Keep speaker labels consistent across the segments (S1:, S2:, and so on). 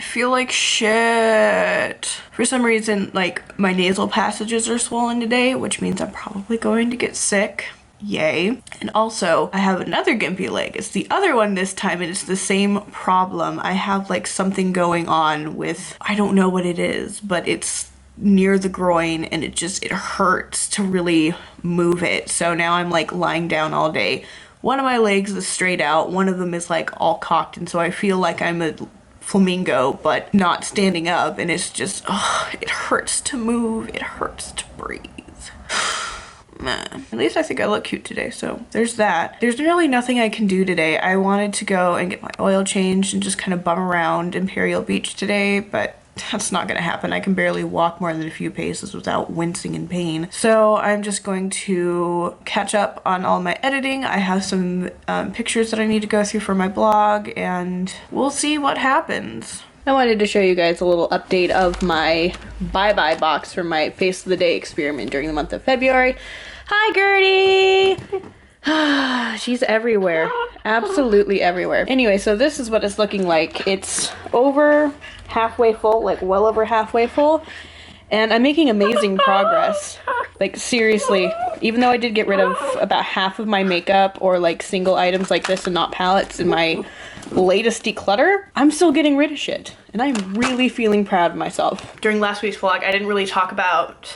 S1: feel like shit. For some reason, like, my nasal passages are swollen today, which means I'm probably going to get sick. Yay. And also, I have another gimpy leg. It's the other one this time, and it's the same problem. I have like something going on with, I don't know what it is, but it's near the groin and it hurts to really move it. So now I'm like lying down all day. One of my legs is straight out, one of them is like all cocked, and so I feel like I'm a flamingo but not standing up, and it's just, it hurts to move, it hurts to breathe. Man. At least I think I look cute today, so there's that. There's really nothing I can do today. I wanted to go and get my oil changed and just kind of bum around Imperial Beach today, but that's not gonna happen. I can barely walk more than a few paces without wincing in pain. So I'm just going to catch up on all my editing. I have some pictures that I need to go through for my blog, and we'll see what happens. I wanted to show you guys a little update of my bye-bye box for my Face of the Day experiment during the month of February. Hi, Gertie! She's everywhere. Absolutely everywhere. Anyway, so this is what it's looking like. It's over halfway full, like well over halfway full, and I'm making amazing progress. Like, seriously, even though I did get rid of about half of my makeup or like single items like this and not palettes in my latest declutter, I'm still getting rid of shit, and I'm really feeling proud of myself. During last week's vlog, I didn't really talk about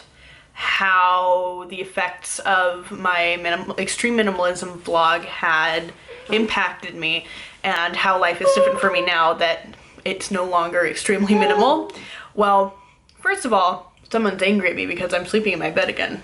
S1: how the effects of my extreme minimalism vlog had impacted me, and how life is different for me now that it's no longer extremely minimal. Well, first of all, someone's angry at me because I'm sleeping in my bed again.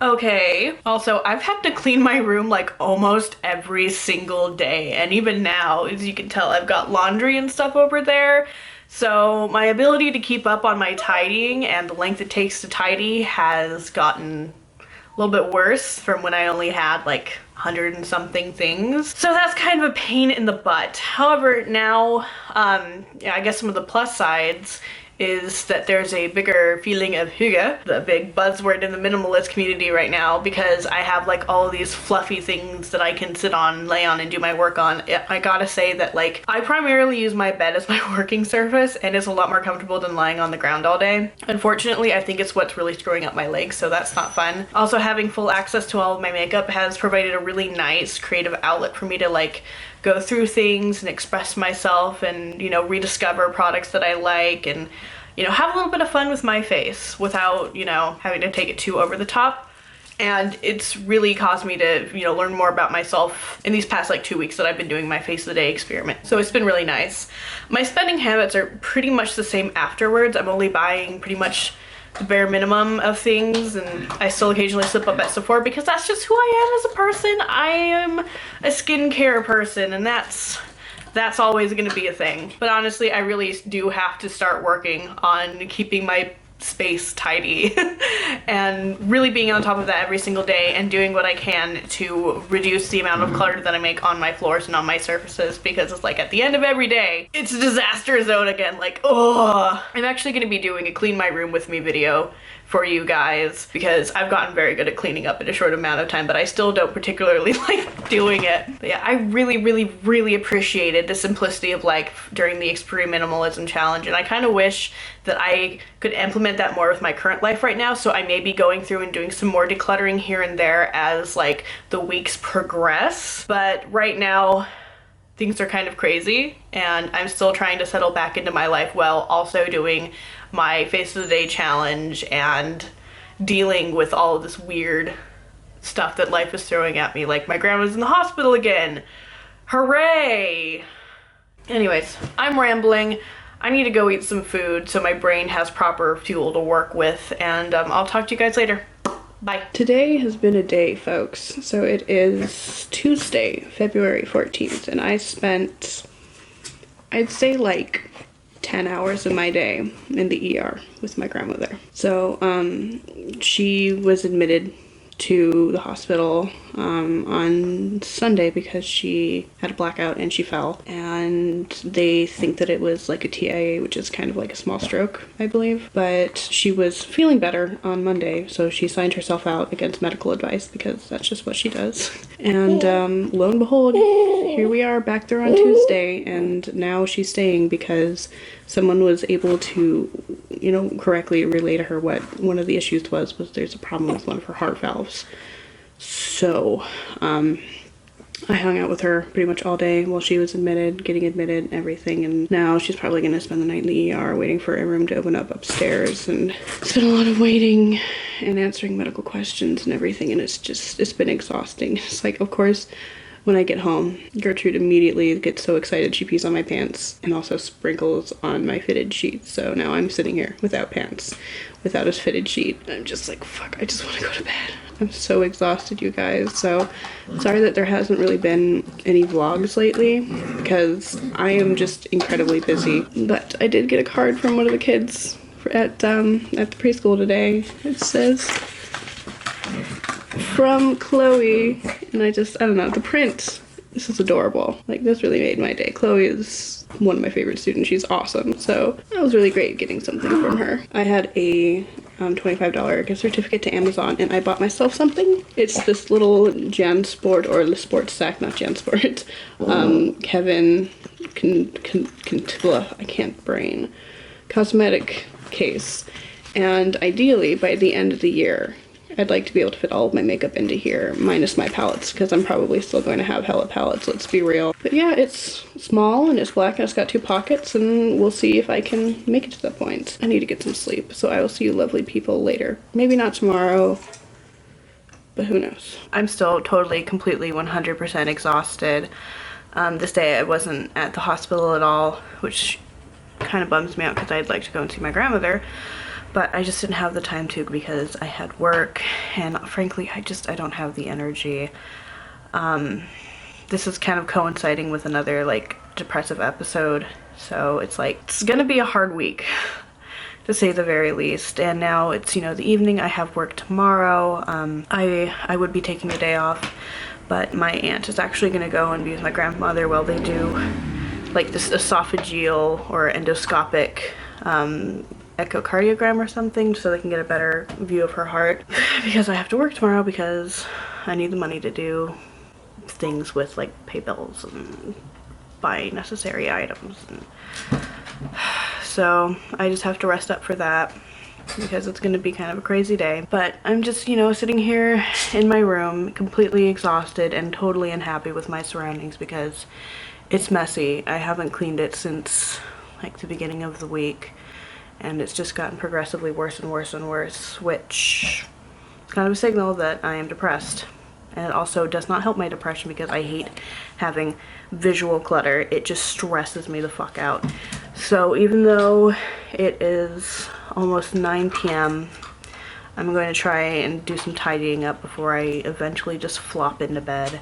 S1: Okay, also I've had to clean my room like almost every single day, and even now, as you can tell, I've got laundry and stuff over there. So my ability to keep up on my tidying and the length it takes to tidy has gotten a little bit worse from when I only had like 100 and something things. So that's kind of a pain in the butt. However, now, yeah, I guess some of the plus sides is that there's a bigger feeling of hygge, the big buzzword in the minimalist community right now, because I have like all of these fluffy things that I can sit on, lay on, and do my work on. I gotta say that, like, I primarily use my bed as my working surface, and it's a lot more comfortable than lying on the ground all day. Unfortunately, I think it's what's really screwing up my legs, so that's not fun. Also, having full access to all of my makeup has provided a really nice creative outlet for me to like go through things and express myself and, you know, rediscover products that I like and, you know, have a little bit of fun with my face without, you know, having to take it too over the top. And it's really caused me to, you know, learn more about myself in these past like 2 weeks that I've been doing my Face of the Day experiment. So it's been really nice. My spending habits are pretty much the same afterwards. I'm only buying pretty much the bare minimum of things, and I still occasionally slip up at Sephora because that's just who I am as a person. I am a skincare person, and that's always going to be a thing. But honestly, I really do have to start working on keeping my space tidy and really being on top of that every single day and doing what I can to reduce the amount of clutter that I make on my floors and on my surfaces, because it's like at the end of every day, it's a disaster zone again. Like, oh, I'm actually going to be doing a clean my room with me video for you guys because I've gotten very good at cleaning up in a short amount of time, but I still don't particularly like doing it. But yeah, I really appreciated the simplicity of life during the Extreme Minimalism Challenge, and I kind of wish that I could implement that more with my current life right now. So I may be going through and doing some more decluttering here and there as like the weeks progress. But right now, things are kind of crazy, and I'm still trying to settle back into my life while also doing my Face of the Day challenge and dealing with all of this weird stuff that life is throwing at me. Like, my grandma's in the hospital again. Hooray! Anyways, I'm rambling. I need to go eat some food so my brain has proper fuel to work with, and I'll talk to you guys later. Bye. Today has been a day, folks. So it is Tuesday, February 14th, and I spent, I'd say, like 10 hours of my day in the ER with my grandmother. So she was admitted to the hospital on Sunday because she had a blackout and she fell. And they think that it was like a TIA, which is kind of like a small stroke, I believe. But she was feeling better on Monday, so she signed herself out against medical advice because that's just what she does. And lo and behold, here we are back there on Tuesday, and now she's staying because someone was able to, you know, correctly relay to her what one of the issues was there's a problem with one of her heart valves. So, I hung out with her pretty much all day while she was getting admitted and everything, and now she's probably going to spend the night in the ER waiting for a room to open up upstairs, and it's been a lot of waiting and answering medical questions and everything, and it's been exhausting. It's like, of course, when I get home, Gertrude immediately gets so excited she pees on my pants and also sprinkles on my fitted sheet. So now I'm sitting here without pants, without a fitted sheet. I'm just like, fuck, I just want to go to bed. I'm so exhausted, you guys. So sorry that there hasn't really been any vlogs lately because I am just incredibly busy. But I did get a card from one of the kids at the preschool today. It says, from Chloe, and I don't know, the print, this is adorable. Like, this really made my day. Chloe is one of my favorite students. She's awesome. So that was really great getting something from her. I had a $25 gift certificate to Amazon, and I bought myself something. It's this little JanSport, or the Sports Sack, not JanSport, Kevin I can't brain, cosmetic case. And ideally, by the end of the year, I'd like to be able to fit all of my makeup into here, minus my palettes, because I'm probably still going to have hella palettes, let's be real. But yeah, it's small, and it's black, and it's got 2 pockets, and we'll see if I can make it to that point. I need to get some sleep, so I will see you lovely people later. Maybe not tomorrow, but who knows. I'm still totally, completely, 100% exhausted. This day I wasn't at the hospital at all, which kind of bums me out because I'd like to go and see my grandmother. But I just didn't have the time to because I had work, and frankly, I don't have the energy. This is kind of coinciding with another, like, depressive episode, so it's like, it's gonna be a hard week, to say the very least. And now it's, you know, the evening, I have work tomorrow. I would be taking the day off, but my aunt is actually gonna go and be with my grandmother while they do, like, this esophageal or endoscopic, echocardiogram or something, so they can get a better view of her heart, because I have to work tomorrow because I need the money to do things with, like, pay bills and buy necessary items, and so I just have to rest up for that because it's going to be kind of a crazy day. But I'm just, you know, sitting here in my room completely exhausted and totally unhappy with my surroundings because it's messy. I haven't cleaned it since, like, the beginning of the week, and it's just gotten progressively worse and worse and worse, which is kind of a signal that I am depressed. And it also does not help my depression because I hate having visual clutter. It just stresses me the fuck out. So even though it is almost 9 p.m., I'm going to try and do some tidying up before I eventually just flop into bed.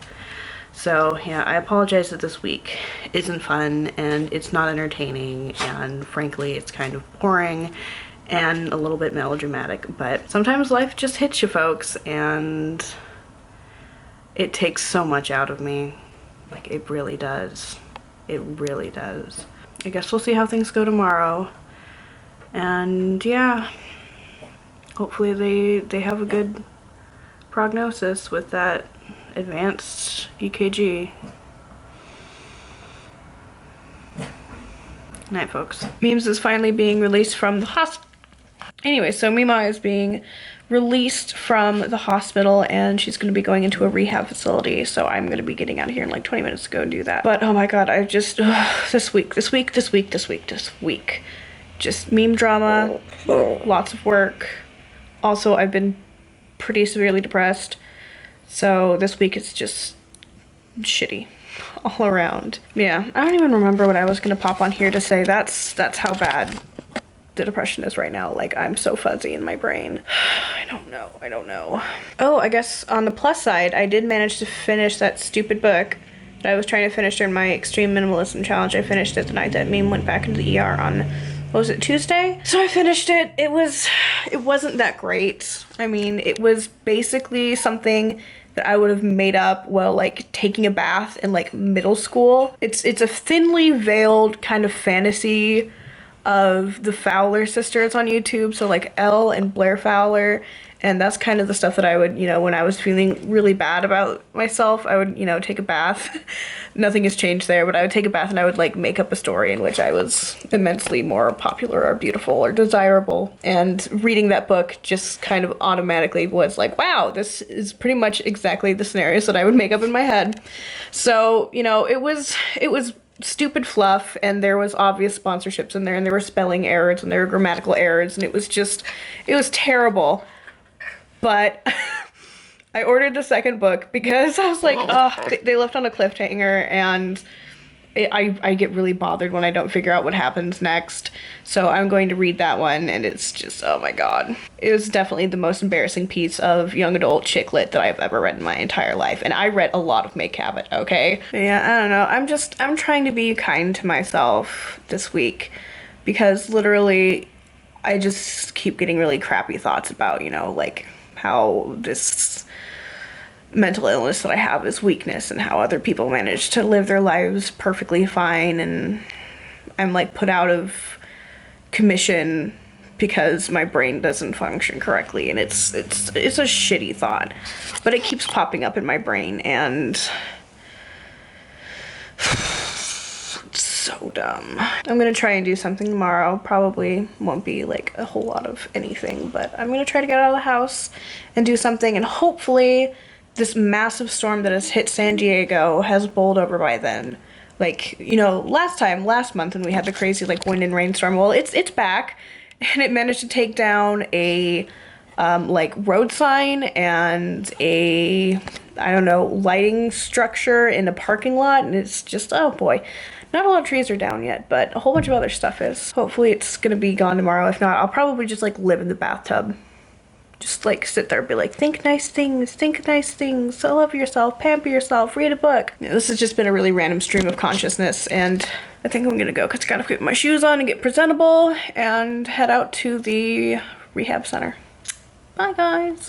S1: So yeah, I apologize that this week isn't fun and it's not entertaining, and frankly it's kind of boring and a little bit melodramatic, but sometimes life just hits you, folks, and it takes so much out of me. Like, it really does. It really does. I guess we'll see how things go tomorrow, and yeah, hopefully they have a good prognosis with that advanced EKG. Night, folks. Memes is finally being released from the hospital. Anyway, so Mima is being released from the hospital, and she's going to be going into a rehab facility, so I'm going to be getting out of here in like 20 minutes to go and do that. But oh my god, I've just, this week, just meme drama, lots of work. Also, I've been pretty severely depressed, so this week it's just shitty all around. Yeah, I don't even remember what I was gonna pop on here to say. That's how bad the depression is right now. Like, I'm so fuzzy in my brain. I don't know. Oh, I guess on the plus side, I did manage to finish that stupid book that I was trying to finish during my extreme minimalism challenge. I finished it the night that meme went back into the ER on what was it, Tuesday? So I finished it. It wasn't that great. I mean, it was basically something that I would have made up while like taking a bath in like middle school. It's a thinly veiled kind of fantasy of the Fowler sisters on YouTube. So like Elle and Blair Fowler. And that's kind of the stuff that I would, when I was feeling really bad about myself, I would, take a bath. Nothing has changed there, but I would take a bath and I would like make up a story in which I was immensely more popular or beautiful or desirable. And reading that book just kind of automatically was like, wow, this is pretty much exactly the scenarios that I would make up in my head. So, it was stupid fluff, and there was obvious sponsorships in there, and there were spelling errors and there were grammatical errors, and it was terrible. But I ordered the second book because I was like, oh, they left on a cliffhanger, and I get really bothered when I don't figure out what happens next. So I'm going to read that one, and it's just, oh my god. It was definitely the most embarrassing piece of young adult chick lit that I've ever read in my entire life. And I read a lot of Make Habit, okay? Yeah, I don't know. I'm trying to be kind to myself this week because literally I just keep getting really crappy thoughts about, like how this mental illness that I have is weakness and how other people manage to live their lives perfectly fine, and I'm like put out of commission because my brain doesn't function correctly, and it's a shitty thought, but it keeps popping up in my brain, and it's so dumb. I'm gonna try and do something tomorrow. Probably won't be like a whole lot of anything, but I'm gonna try to get out of the house and do something, and hopefully this massive storm that has hit San Diego has bowled over by then. Like, last month when we had the crazy like wind and rainstorm, well, it's back, and it managed to take down a like road sign and a, I don't know, lighting structure in a parking lot, and it's just, oh boy. Not a lot of trees are down yet, but a whole bunch of other stuff is. Hopefully it's gonna be gone tomorrow. If not, I'll probably just like live in the bathtub. Just like sit there and be like, think nice things, so love yourself, pamper yourself, read a book. This has just been a really random stream of consciousness, and I think I'm gonna go because I gotta get my shoes on and get presentable and head out to the rehab center. Bye guys.